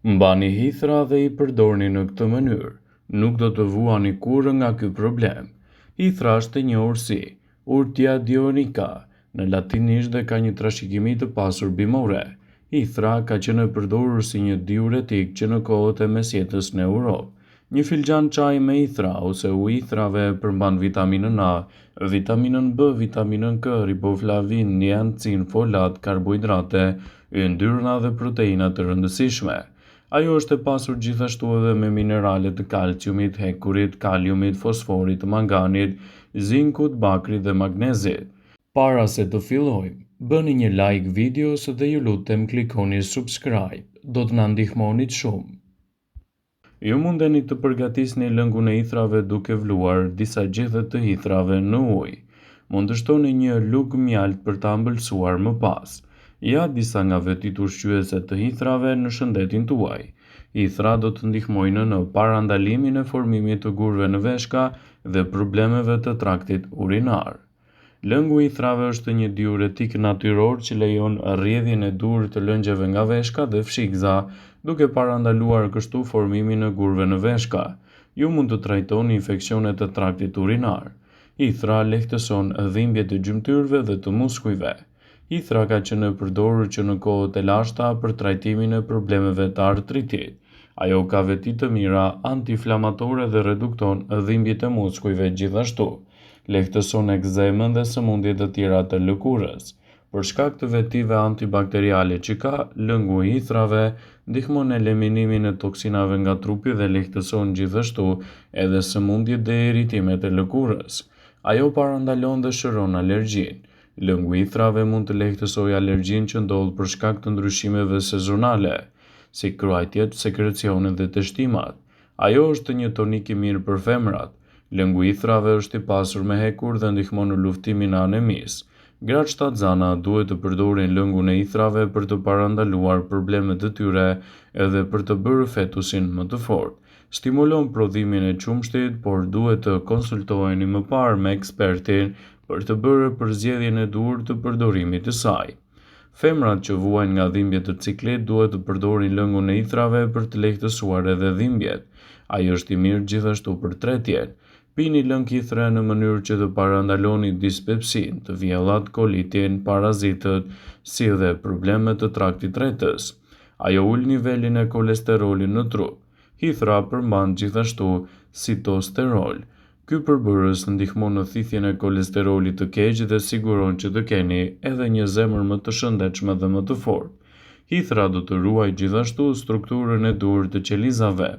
Mbani hithra dhe i përdorni në këtë mënyrë. Nuk do të vuani kurrë nga ky problem. Hithra është e njohur si Urtia dionica në latinisht dhe ka një trashëgimi të pasur bimore. Hithra ka qenë e përdorur si një diuretik që në kohët e mesjetës në Europë. Një filxhan çaj me hithra ose ujë hithrave përmban vitaminën A, vitaminën B, vitaminën K, riboflavin, niacin, folat, karbohidrate, yndyrna dhe proteina të rëndësishme. Ajo është e pasur gjithashtu edhe me minerale të kalciumit, hekurit, kaliumit, fosforit, manganit, zinkut, bakrit dhe magnezit. Para se të fillojmë, bëni një like videos dhe ju lutem klikoni subscribe, do të na ndihmonit shumë. Ju mundeni të përgatisni lëngun e hithrave duke vluar disa gjethe të hithrave në ujë. Mund të shtoni një lugë mjalt për ta ëmbëlsuar më pas. Ja disa nga vetit ushqyese të hithrave në shëndetin tuaj. Hithra do të ndihmojnë në parandalimin e formimit të gurëve në veshka dhe problemeve të traktit urinar. Lëngu i hithrave është një diuretik natyror që lejon rrjedhjen e dur të lëngjeve nga veshka dhe fshikza, duke parandaluar kështu formimin e gurëve në veshka. Ju mund të trajtoni infeksionet të traktit urinar. Hithra lehtëson dhimbjet e gjymtyrëve dhe të muskujve. Hithra ka qenë e përdorur që në kohët e lashta për trajtimin e problemeve të artritit. Ajo ka veti të mira antiinflamatore dhe redukton dhimbjet e muskujve gjithashtu. Lehtëson ekzemën dhe sëmundjet e tjera të lëkurës. Për shkak të vetive antibakteriale që ka, lëngu i hithrave ndihmon në eliminimin e toksinave nga trupi dhe lehtëson gjithashtu edhe sëmundjet dhe irritimet e lëkurës. Ajo parandalon dhe shëron alergjinë. Lëngu i hithrave mund të lehtësojë alergjinë që ndodh për shkak të ndryshimeve sezonale, si kruajtjet, sekrecionet dhe teshtimat. Ajo është një tonik i mirë për femrat. Lëngu i hithrave është i pasur me hekur dhe ndihmon në luftimin e anemisë. Gratë shtatzana duhet të përdorin lëngun e hithrave për të parandaluar problemet e tyre edhe për të bërë fetusin më të fortë. Stimulon prodhimin e qumshtit, por duhet të konsultoheni më parë me ekspertin për të bërë përzgjedhjen e duhur të përdorimit të saj. Femrat që vuajnë nga dhimbjet të ciklit duhet të përdorin lëngun e hithrave për të lehtësuar edhe dhimbjet. Ai është i mirë gjithashtu për tretjen. Pini lëng hithre në mënyrë që të parandaloni dispepsin, të vjellat, kolitin, parazitët, si dhe problemet të traktit tretës. Ajo ul nivelin e kolesterolit në trup. Hithra përmban gjithashtu sitosterol. Ky përbërës ndihmon në thithjen e kolesterolit të keq dhe siguron që të keni edhe një zemër më të shëndetshme dhe më të fortë. Hithra do të ruajë gjithashtu strukturën e dur të qelizave.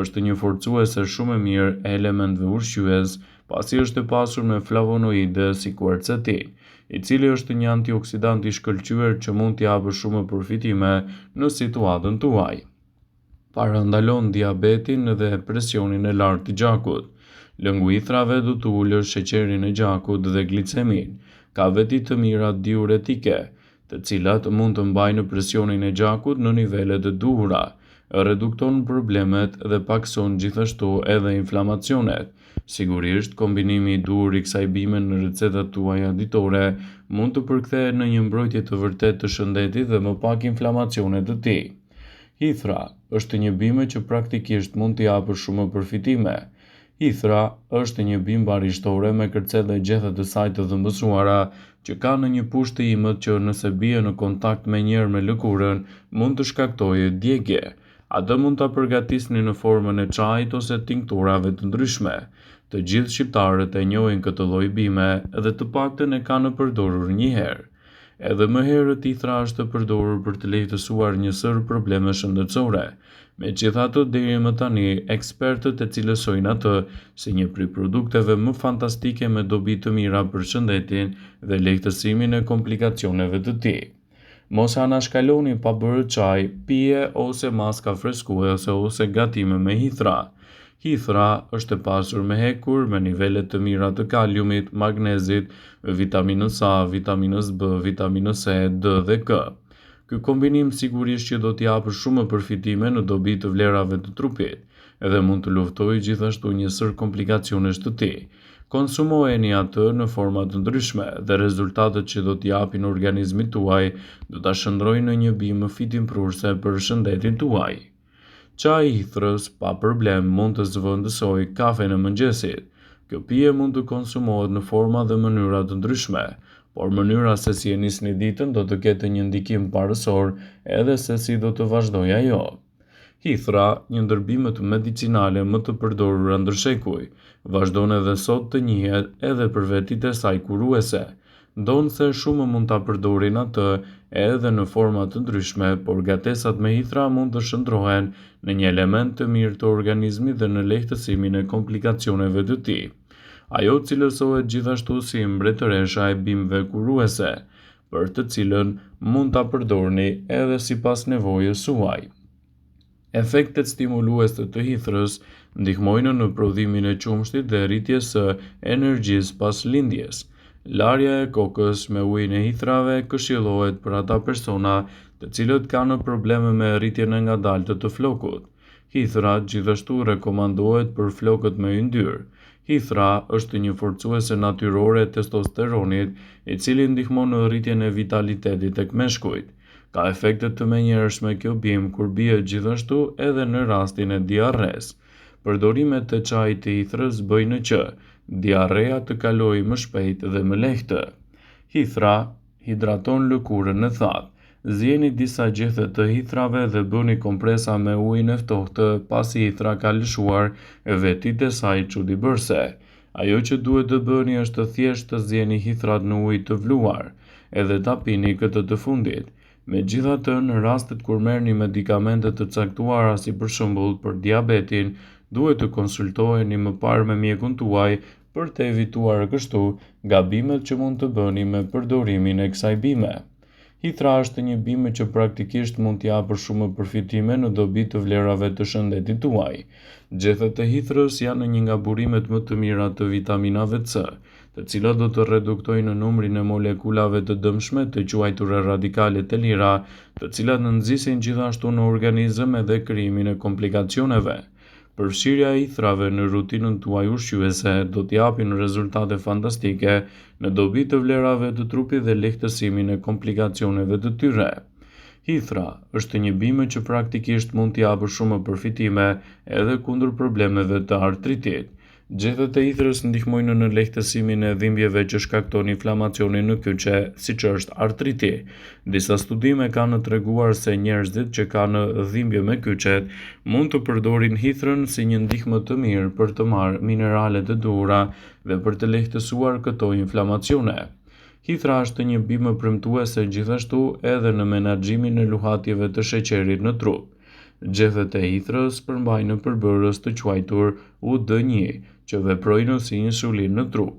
Është një forcuese shumë e mirë e elementëve ushqyes, pasi është e pasur me flavonoide si quercetin, i cili është një antioksidant i shkëlqyer që mund t'i japë shumë përfitime në situatën tuaj. Parandalon diabetin dhe presionin e lartë të gjakut. Lëngu i hithrave do të ulë sheqerin e gjakut dhe glicemin. Ka veti të mira diuretike, të cilat mund të mbajnë presionin e gjakut në nivelet e duhura, redukton problemet dhe pakson gjithashtu edhe inflamacionet. Sigurisht, kombinimi i duhur i kësaj bime në recetat tuaja ditore mund të përkthehet në një mbrojtje të vërtetë të shëndetit dhe më pak inflamacione të tij. Hithra është një bime që praktikisht mund t'i japë shumë përfitime. Hithra është një bimë barishtore me kërcet dhe gjethet e saj të dhëmbësuara që ka në një pushtë të imët që nëse bie në kontakt me njëherë me lëkurën mund të shkaktojë djegje. Atë mund ta përgatisni në formën e çajit ose tinkturave të ndryshme. Të gjithë shqiptarët e njohin këtë lloj bime dhe të paktën e kanë përdorur një herë. Edhe më herët hithra është përdorur për të lehtësuar një sër probleme shëndetësore. Megjithatë, deri më tani, ekspertët e cilësojnë atë si një prej produkteve më fantastike me dobi të mira për shëndetin dhe lehtësimin e komplikacioneve të tij. Mos anashkaloni pa bërë çaj, pije ose maska freskuese ose gatime me hithra. Hithra është e pasur me hekur, me nivele të mira të kaliumit, magnezit, vitaminës A, vitaminës B, vitaminës C, D dhe K. Ky kombinim sigurisht që do t'i japë shumë përfitime në dobi të vlerave të trupit, edhe mund të luftojë gjithashtu një sër komplikacionesh të tij. Konsumojeni atë në forma të ndryshme dhe rezultatet që do t'i japin organizmit tuaj do ta shndrojnë në një bimë fitimprurse për shëndetin tuaj. Çaji i hithrës pa problem mund të zëvendësojë kafen e mëngjesit. Kjo pije mund të konsumohet në forma dhe mënyra të ndryshme, por mënyra se si e nisni ditën do të ketë një ndikim parësor edhe se si do të vazhdojë ajo. Hithra, një ndër bimet medicinale më të përdorura ndër shekuj, vazhdon edhe sot të njihet edhe për vetitë e saj kuruese. Ndonë se shumë mund ta përdorin atë edhe në forma të ndryshme, por gatesat me hithra mund të shndrohen në një element të mirë të organizmit dhe në lehtësimin e komplikacioneve të tij. Ajo cilësohet gjithashtu si mbretëresha e bimëve kuruese, për të cilën mund ta përdorni edhe sipas nevojës suaj. Efektet stimuluese të hithrës ndihmojnë në prodhimin e qumshtit dhe rritjes së energjisë pas lindjes. Larja e kokës me ujin e hithrave këshillohet për ata persona të cilët kanë probleme me rritjen e ngadaltë të flokut. Hithra gjithashtu rekomandohet për flokët me yndyrë. Hithra është një forcuese natyrore e testosteronit, i cili ndihmon në rritjen e vitalitetit tek meshkujt. Ka efekte të menjëhershme kjo bimë kur bie gjithashtu edhe në rastin e diarres. Përdorimet të çajit të hithrës bëjnë që diarrea të kalojë më shpejt dhe më lehtë. Hithra hidraton lëkurën në thatë. Zjeni disa gjethe të hithrave dhe bëni kompresa me ujin e ftohtë pasi hithra ka lëshuar vetitë e saj çuditëbërëse. Ajo që duhet të bëni është thjesht të zjeni hithrat në ujë të vluar, edhe ta pini këtë të fundit. Megjithatë, në rastet kur merrni medikamente të caktuara si për shembull për diabetin, duhet të konsultoheni më parë me mjekun tuaj për të evituar kështu gabimet që mund të bëni me përdorimin e kësaj bime. Hithra është një bime që praktikisht mund t'i japë shumë përfitime në dobi të vlerave të shëndetit tuaj. Gjethet e hithrës janë një nga burimet më të mira të vitaminave C, të cilat do të reduktojnë numrin e molekulave të dëmshme të quajtura radikale të lira, të cilat nxisin gjithashtu në organizëm edhe krijimin e komplikacioneve. Përfshirja e hithrave në rutinën tuaj ushqyese do t'japin rezultate fantastike në dobi të vlerave të trupit dhe lehtësimin e komplikacioneve të tyre. Hithra është një bime që praktikisht mund t'japë shumë përfitime edhe kundër problemeve të artritit. Gjethet e hithrës ndihmojnë në lehtësimin e dhimbjeve që shkakton inflamacionin në kyçe, siç është artriti. Disa studime kanë treguar se njerëzit që kanë dhimbje me kyçet mund të përdorin hithrën si një ndihmë të mirë për të marrë mineralet e duhura dhe për të lehtësuar këto inflamacione. Hithra është një bimë premtuese gjithashtu edhe në menaxhimin e luhatjeve të sheqerit në trup. Gjethet e hithrës përmbajnë përbërës të quajtur UD1, që veprojnë si insulinë në trup.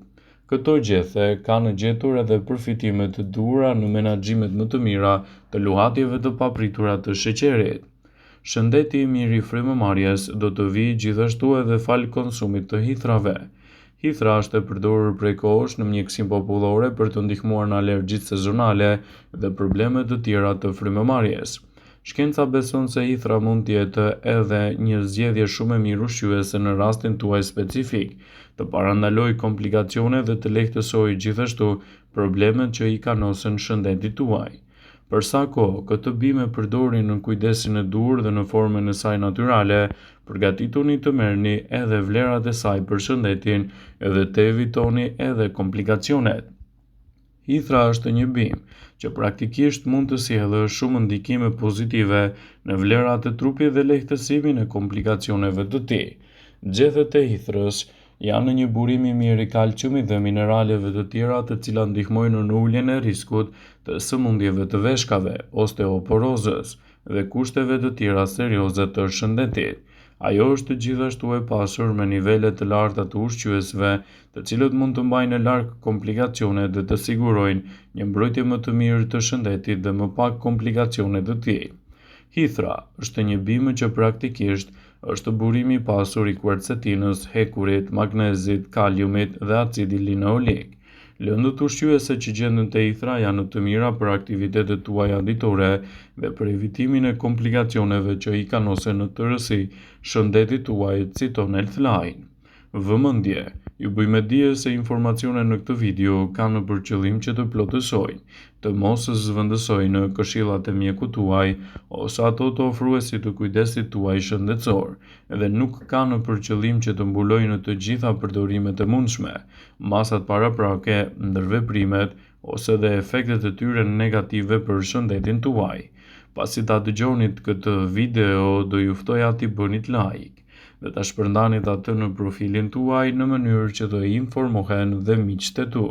Këto gjethe kanë gjetur edhe përfitime të duhura në menaxhimet më të mira të luhatjeve të papritura të sheqerit. Shëndeti i mirë i frymëmarrjes do të vijë gjithashtu edhe fal konsumit të hithrave. Hithra është e përdorur prej kohësh në mjekësinë popullore për të ndihmuar në alergjitë sezonale dhe probleme të tjera të frymëmarrjes. Shkenca beson se hithra mund të jetë edhe një zgjedhje shumë e mirë ushqyese në rastin tuaj specifik, të parandalojë komplikacione dhe të lehtësojë gjithashtu problemet që i kanosen shëndetit tuaj. Për sa kohë këtë bimë përdorni në kujdesin e duhur dhe në formën e saj natyrale, përgatituni të merrni edhe vlerat e saj për shëndetin edhe të evitoni edhe komplikacionet. Hithra është një bimë që praktikisht mund të sjellë shumë ndikime pozitive në vlerat e trupit dhe lehtësimin e komplikacioneve të tij. Gjethet e hithrës janë një burim i mirë i kalciumit dhe mineraleve të tjera të cilat ndihmojnë në uljen e riskut të sëmundjeve të veshkave, osteoporozës dhe kushteve të tjera serioze të shëndetit. Ajo është gjithashtu e pasur me nivele të larta të ushqyesve, të cilët mund të mbajnë larg komplikacione dhe të sigurojnë një mbrojtje më të mirë të shëndetit dhe më pak komplikacione të tij. Hithra është një bimë që praktikisht është burimi i pasur i quercetinës, hekurit, magnezit, kaliumit dhe acidit linolik. Lëndët ushqyese që gjenden te hithra janë të mira për aktivitetet tuaja ditore dhe për evitimin e komplikacioneve që i kanosen në tërësi shëndetit tuaj, citon Healthline. Vëmendje, Ju bëjmë dije se informacionet në këtë video kanë për qëllim që të plotësojnë, të mos zëvendësojnë këshillat e mjekut tuaj ose ato të ofruesit të kujdesit tuaj shëndetësor, dhe nuk kanë për qëllim që të mbulojnë të gjitha përdorimet e mundshme, masat paraprake, ndërveprimet ose dhe efektet e tyre negative për shëndetin tuaj. Pasi ta dëgjonit këtë video, do ju ftoja t'i bënit like dhe ta shpërndanit atë në profilin tuaj në mënyrë që të informohen dhe miqtë e tu.